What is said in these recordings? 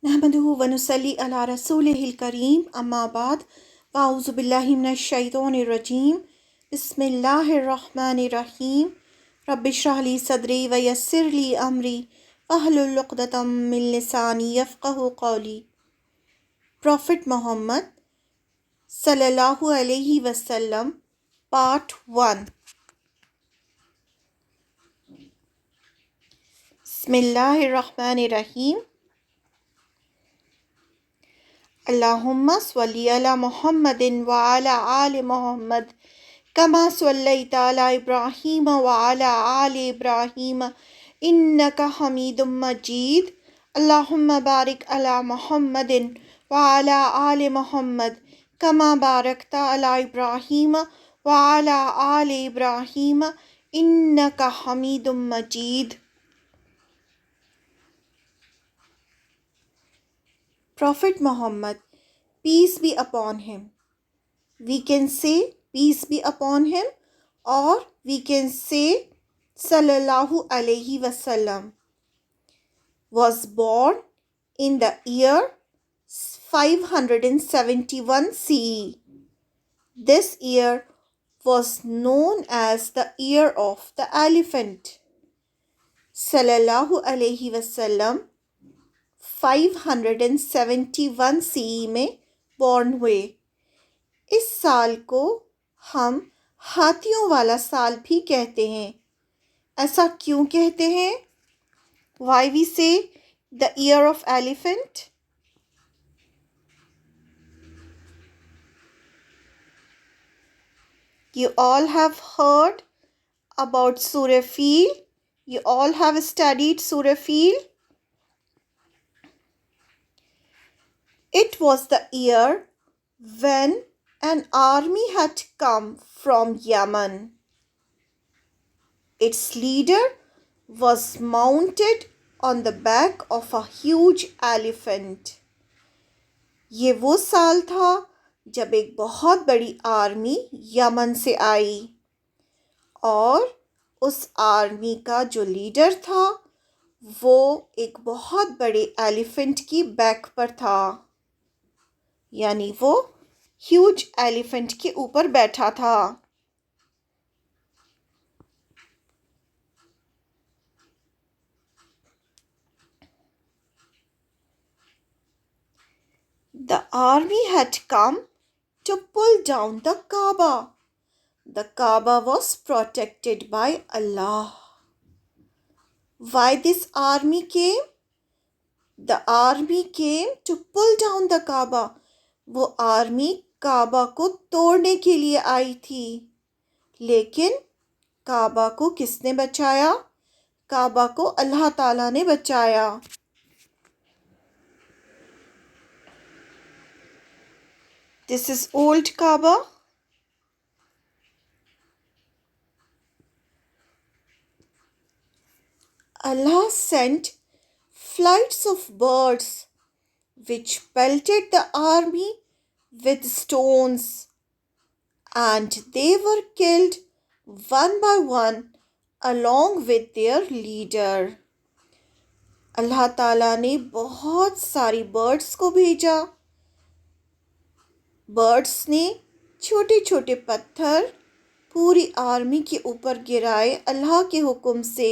नहमदुहु व नुसल्ली अला रसूलिहिल करीम अम्मा बाद अऊज़ु बिल्लाहि मिनश शैतानिर रजीम बिस्मिल्लाहिर रहमानिर रहीम रब्बिश्रह ली सदरी व यस्सिर ली अमरी वहलुल उक़दतम मिन लिसानी यफ़क़हु क़ौली। Prophet Muhammad sallallahu alaihi wasallam part 1। बिस्मिल्लाहिर रहमानिर रहीम। अल्लाहुम्मा स्वल्ली अला मुहम्मदिन व अला आलि मुहम्मद कमा स्वल्लैता अला इब्राहीम व अला आलि इब्राहीम इन्नका हमीदुम मजीद। अल्लाहुम्मा बारिक अला मुहम्मदिन व अला आलि मुहम्मद कमा बारकता अला इब्राहीम व अला आलि इब्राहीम इन्नका हमीदुम मजीद। Prophet Muhammad, peace be upon him. We can say peace be upon him, or we can say sallallahu alaihi wasallam was born in the year 571 CE. This year was known as the year of the elephant. Sallallahu alaihi wasallam 571 CE में born हुए। इस साल को हम हाथियों वाला साल भी कहते हैं। ऐसा क्यों कहते हैं? Why we say the year of elephant? You all have heard about Surah Fil. You all have studied Surah Fil. It was the year when an army had come from Yemen. Its leader was mounted on the back of a huge elephant. ये वो साल था जब एक बहुत बड़ी army Yemen से आई और उस आर्मी का जो लीडर था वो एक बहुत बड़े एलिफेंट की बैक पर था, यानी वो ह्यूज एलिफेंट के ऊपर बैठा था। The army had come to pull down the Kaaba. The Kaaba was protected by Allah. Why this army came? The army came to pull down the Kaaba. वो आर्मी काबा को तोड़ने के लिए आई थी, लेकिन काबा को किसने बचाया? काबा को अल्लाह ताला ने बचाया। This is old Kaaba. Allah sent flights of birds which pelted the army with stones, and they were killed one by one along with their leader. अल्लाह ताला ने बहुत सारी बर्ड्स को भेजा। बर्ड्स ने छोटे छोटे पत्थर पूरी आर्मी के ऊपर गिराए अल्लाह के हुक्म से,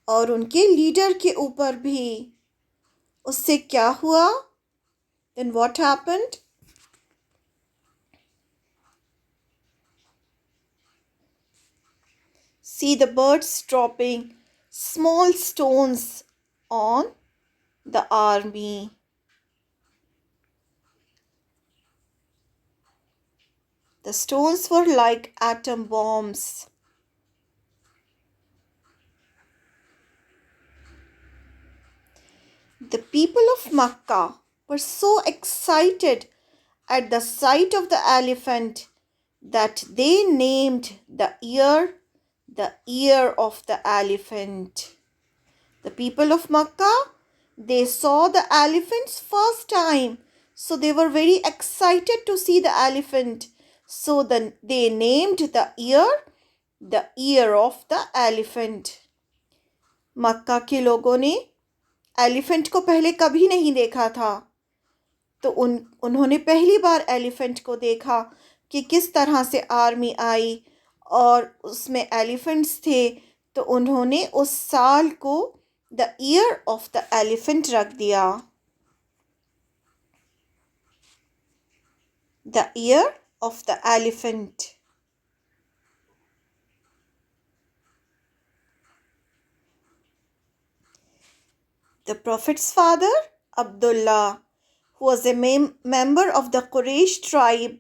और उनके लीडर के ऊपर भी। उससे क्या हुआ? Then what happened? See the birds dropping small stones on the army. The stones were like atom bombs. The people of Makkah were so excited at the sight of the elephant that they named the year of the elephant. The people of Makkah, they saw the elephants first time, so they were very excited to see the elephant. So then they named the year of the elephant. मक्का के लोगों ने elephant को पहले कभी नहीं देखा था। तो उन्होंने पहली बार एलिफेंट को देखा कि किस तरह से आर्मी आई और उसमें एलिफेंट्स थे। तो उन्होंने उस साल को the year of the elephant रख दिया। The year of the elephant. The Prophet's father, Abdullah, who was a member of the Quraysh tribe,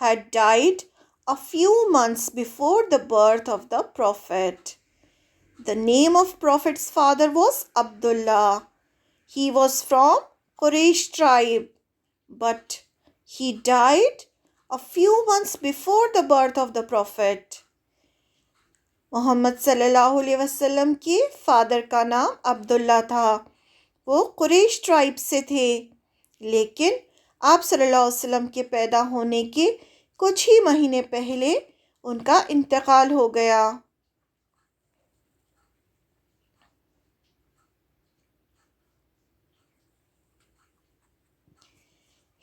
had died a few months before the birth of the Prophet. The name of Prophet's father was Abdullah. He was from Quraysh tribe, but he died a few months before the birth of the Prophet. Muhammad सल्लल्लाहु अलैहि वसल्लम के father का नाम अब्दुल्ला था। वो Quraish tribe से थे, लेकिन आप सल्लल्लाहु अलैहि वसल्लम के पैदा होने के कुछ ही महीने पहले उनका इंतकाल हो गया।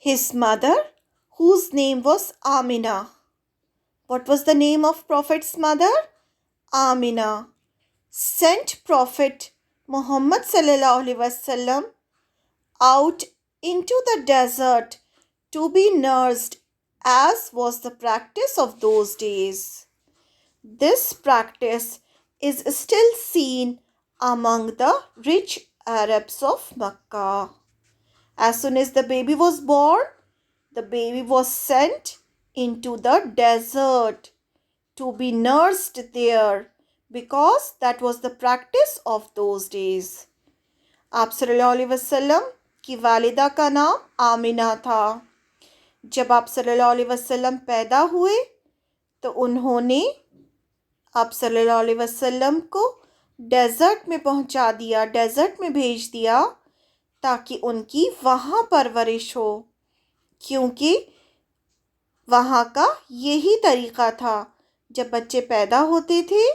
His mother, whose name was Amina. What was the name of Prophet's mother? Amina. Sent Prophet Muhammad sallallahu alaihi wasallam out into the desert to be nursed, as was the practice of those days. This practice is still seen among the rich Arabs of Makkah. As soon as the baby was born, the baby was sent into the desert to be nursed there, because that was the practice of those days. आप सल्लल्लाहु अलैहि वसल्लम की वालिदा का नाम आमिना था। जब आप सल्लल्लाहु अलैहि वसल्लम पैदा हुए तो उन्होंने आप सल्लल्लाहु अलैहि वसल्लम को डेज़र्ट में पहुंचा दिया, डेज़र्ट में भेज दिया, ताकि उनकी वहाँ परवरिश हो, क्योंकि वहाँ का यही तरीक़ा था। जब बच्चे पैदा होते थे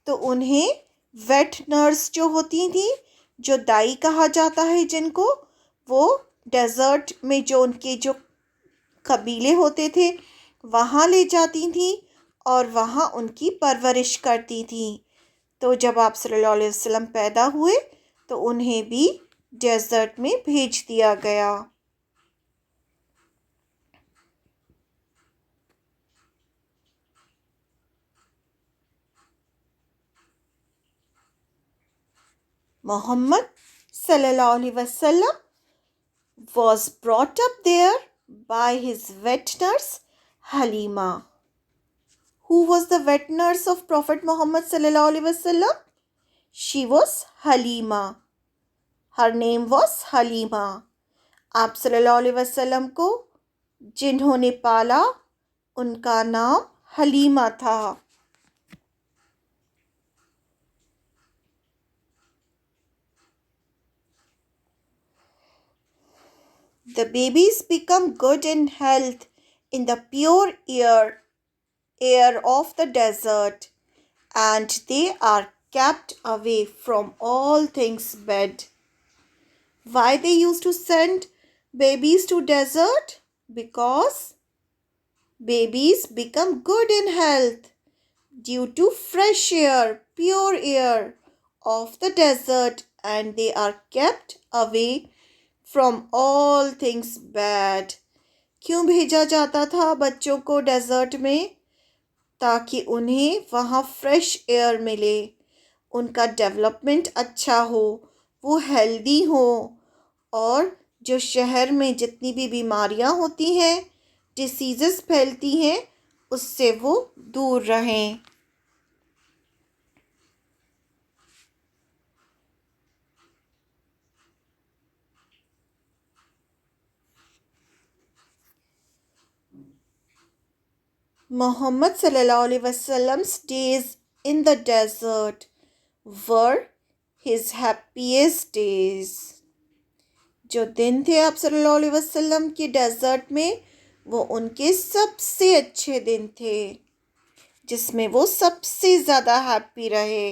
तो उन्हें वेट नर्स जो होती थी, जो दाई कहा जाता है जिनको, वो डेज़र्ट में जो उनके जो कबीले होते थे वहाँ ले जाती थी और वहाँ उनकी परवरिश करती थी। तो जब आप सल्लल्लाहु अलैहि वसल्लम पैदा हुए तो उन्हें भी डेज़र्ट में भेज दिया गया। Muhammad sallallahu alaihi wasallam was brought up there by his wet nurse Halima. Who was the wet nurse of Prophet Muhammad sallallahu alaihi wasallam? She was Halima. Her name was Halima. आप सल्लल्लाहु अलैहि वसल्लम को जिन्होंने पाला उनका नाम हलीमा था। The babies become good in health in the pure air of the desert, and they are kept away from all things bad. Why they used to send babies to desert? Because babies become good in health due to fresh air, pure air of the desert, and they are kept away from all things bad. क्यों भेजा जाता था बच्चों को desert में? ताकि उन्हें वहाँ फ्रेश एयर मिले, उनका डेवलपमेंट अच्छा हो, वो हेल्दी हो, और जो शहर में जितनी भी बीमारियाँ होती हैं, डिसीज़ेस फैलती हैं, उससे वो दूर रहें। Muhammad sallallahu alaihi wasallam's days in the desert were his happiest days. जो दिन थे आप सल्लल्लाहु अलैहि वसल्लम के डेजर्ट में, वो उनके सबसे अच्छे दिन थे, जिसमें वो सबसे ज़्यादा हैप्पी रहे।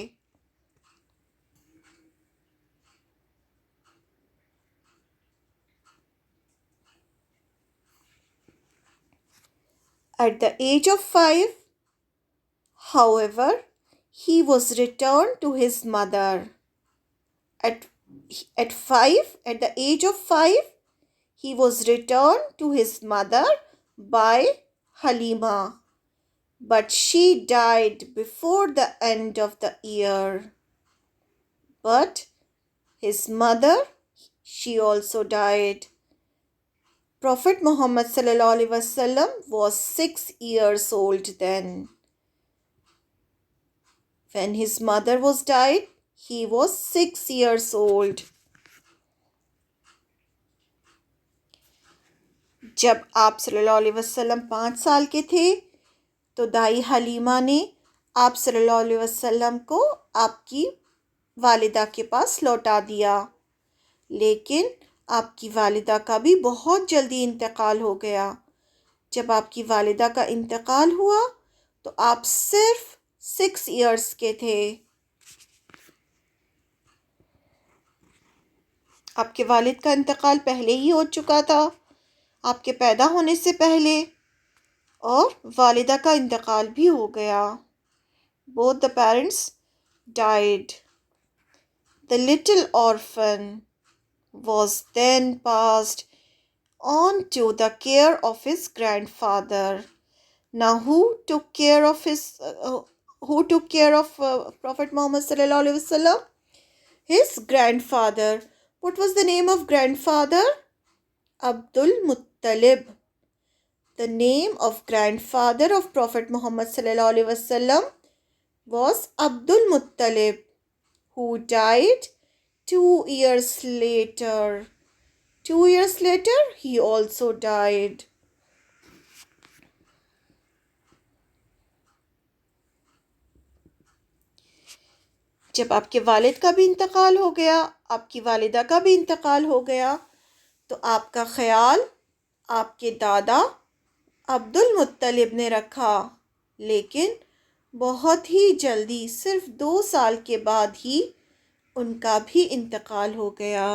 At the age of 5, however, he was returned to his mother. At, at the age of 5, he was returned to his mother by Halima, but she died before the end of the year. But his mother, she also died. Prophet Muhammad sallallahu alaihi wasallam was 6 years old then. When his mother was died, he was 6 years old. जब आप सल्लल्लाहु अलैहि वसल्लम 5 साल के थे तो दाई हलीमा ने आप सल्लल्लाहु अलैहि वसल्लम को आपकी वालिदा के पास लौटा दिया, लेकिन आपकी वालिदा का भी बहुत जल्दी इंतकाल हो गया। जब आपकी वालिदा का इंतकाल हुआ तो आप सिर्फ 6 इयर्स के थे। आपके वालिद का इंतकाल पहले ही हो चुका था, आपके पैदा होने से पहले, और वालिदा का इंतकाल भी हो गया। Both the parents died. The little orphan was then passed on to the care of his grandfather. Now, who took care of Prophet Muhammad sallallahu alaihi wasallam? His grandfather. What was the name of grandfather? Abdul Muttalib. The name of grandfather of Prophet Muhammad sallallahu alaihi wasallam was Abdul Muttalib, who died 2 years later. 2 years later, he also died. जब आपके वालिद का भी इंतकाल हो गया, आपकी वालिदा का भी इंतकाल हो गया, तो आपका ख्याल आपके दादा अब्दुल मुत्तलिब ने रखा, लेकिन बहुत ही जल्दी सिर्फ 2 साल के बाद ही उनका भी इंतकाल हो गया।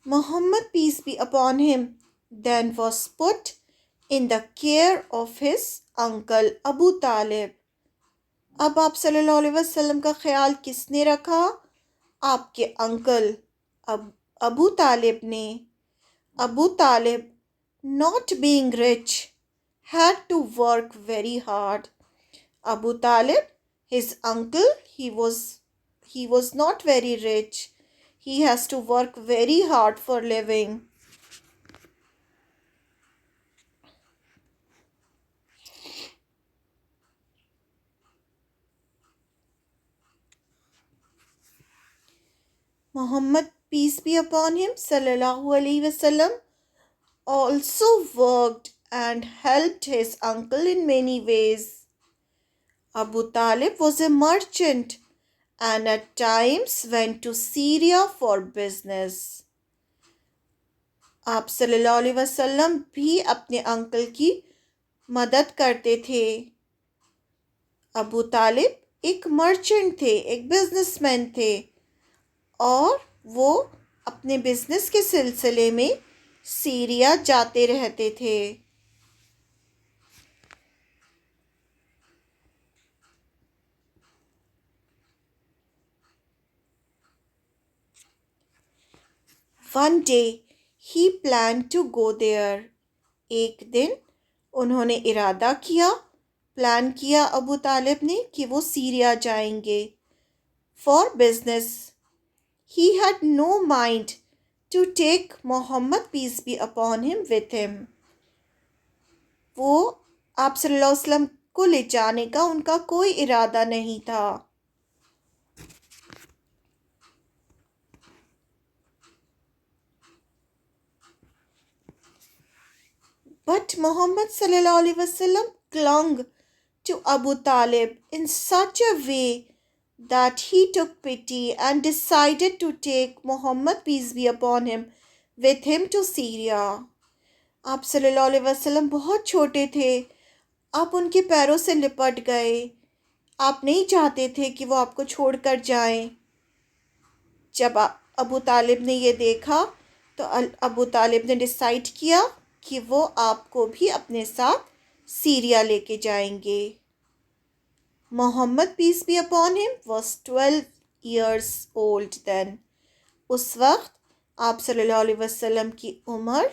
Muhammad, peace be upon him, then was put in the care of his uncle Abu Talib. अब आप सल्लल्लाहु अलैहि वसल्लम का ख्याल किसने रखा? आपके अंकल अबू तालिब ने। Abu Talib, not being rich, had to work very hard. Abu Talib, his uncle, he was not very rich. He has to work very hard for living. Muhammad, peace be upon him, sallallahu alaihi wasallam, also worked and helped his uncle in many ways. Abu Talib was a merchant and at times went to Syria for business. आप सल्लल्लाहु अलैहि वसल्लम भी अपने uncle की मदद करते थे। अबू तालिब एक मर्चेंट थे, एक बिजनेसमैन थे, और वो अपने बिजनेस के सिलसिले में सीरिया जाते रहते थे। One day he planned to go there. एक दिन उन्होंने इरादा किया, प्लान किया अबू तालिब ने कि वो सीरिया जाएंगे for business. He had no mind to take Muhammad, peace be upon him, with him. वो आप सल्लल्लाहु अलैहि वसल्लम को ले जाने का उनका कोई इरादा नहीं था। But Muhammad sallallahu alaihi wasallam clung to Abu Talib in such a way that he took pity and decided to take Muhammad, peace be upon him, with him to Syria. आप सल्लल्लाहु अलैहि वसल्लम बहुत छोटे थे, आप उनके पैरों से लिपट गए, आप नहीं चाहते थे कि वो आपको छोड़कर जाएं। जब अबू तालिब ने ये देखा तो अबू तालिब ने डिसाइड किया कि वो आपको भी अपने साथ सीरिया लेके जाएंगे। Muhammad peace be upon him was 12 years old then। उस वक्त आप सल्लल्लाहु अलैहि वसल्लम की उम्र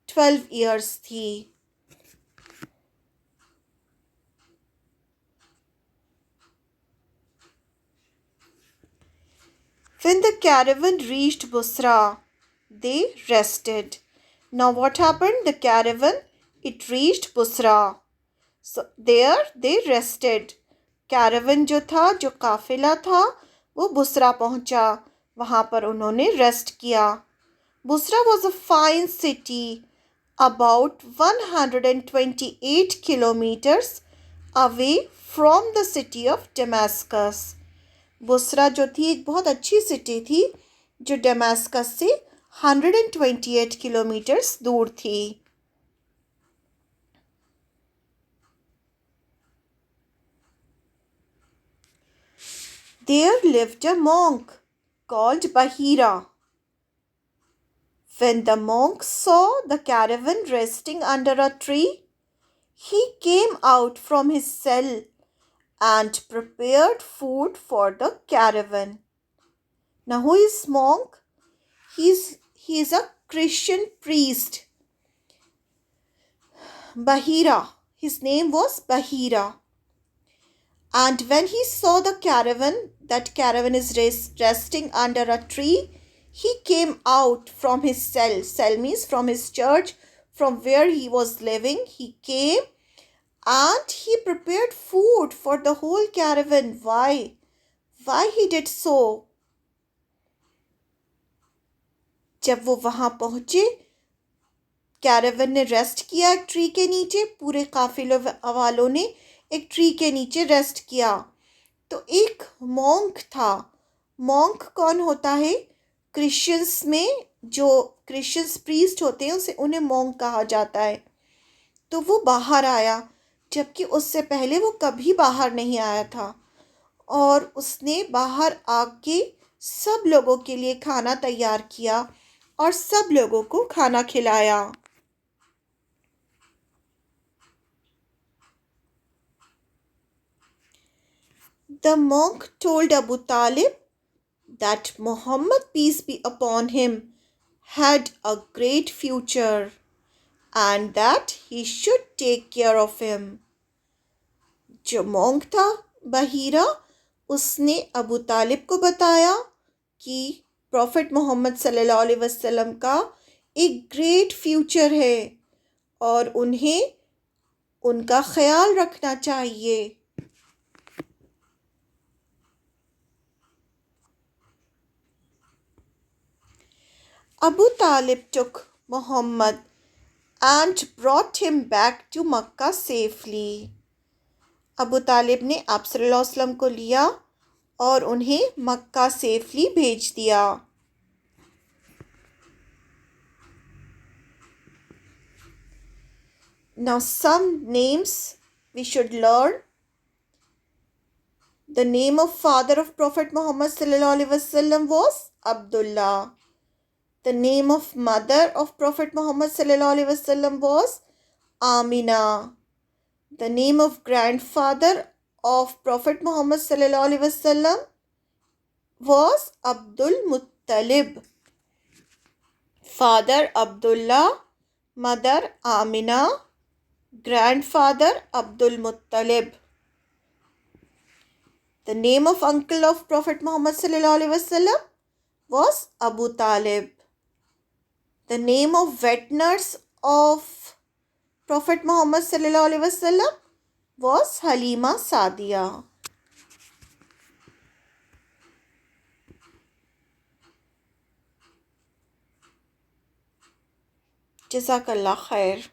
12 years थी। When the caravan reached Busra, they rested. Now what happened? The caravan, it reached Busra. So there they rested. Caravan जो था, जो काफिला था, वो बुसरा पहुंचा। वहाँ पर उन्होंने रेस्ट किया। Busra was a fine city, about 128 kilometers away from the city of Damascus। Busra जो थी एक बहुत अच्छी सिटी थी जो डेमास्कस से 128 किलोमीटर्स दूर थी। There lived a monk called Bahira. When the monk saw the caravan resting under a tree, he came out from his cell and prepared food for the caravan. Now who is monk? He is a Christian priest. Bahira. His name was Bahira. And when he saw the caravan, that caravan is resting under a tree, he came out from his cell. Cell means from his church, from where he was living. He came and he prepared food for the whole caravan. Why? Why he did so? जब वो वहाँ पहुँचे, caravan ने rest किया एक tree के नीचे। पूरे काफिले वालों ने एक ट्री के नीचे रेस्ट किया। तो एक मॉन्क था। मॉन्क कौन होता है? क्रिश्चियंस में जो क्रिश्चियंस प्रीस्ट होते हैं उसे उन्हें मॉन्क कहा जाता है। तो वो बाहर आया, जबकि उससे पहले वो कभी बाहर नहीं आया था। और उसने बाहर आके सब लोगों के लिए खाना तैयार किया और सब लोगों को खाना खिलाया। The monk told Abu Talib that Muhammad, peace be upon him, had a great future and that he should take care of him। जो monk था बहीरा, उसने अबू तालिब को बताया कि प्रॉफिट मोहम्मद सल्लल्लाहु अलैहि वसल्लम का एक ग्रेट फ्यूचर है और उन्हें उनका ख्याल रखना चाहिए। Abu Talib took Muhammad and brought him back to Makkah safely। Abu तालिब ने आप सल्लल्लाहु अलैहि वसल्लम को लिया और उन्हें मक्का सेफली भेज दिया। Now some names we should learn. The name of father of Prophet Muhammad sallallahu alaihi wasallam was Abdullah. The name of mother of Prophet Muhammad sallallahu alaihi wasallam was Amina. The name of grandfather of Prophet Muhammad sallallahu alaihi wasallam was Abdul Muttalib. Father Abdullah, mother Amina, grandfather Abdul Muttalib. The name of uncle of Prophet Muhammad sallallahu alaihi wasallam was Abu Talib. The name of wet nurse of Prophet Muhammad sallallahu alaihi wasallam was Halima Sadia. Jazakallah khair.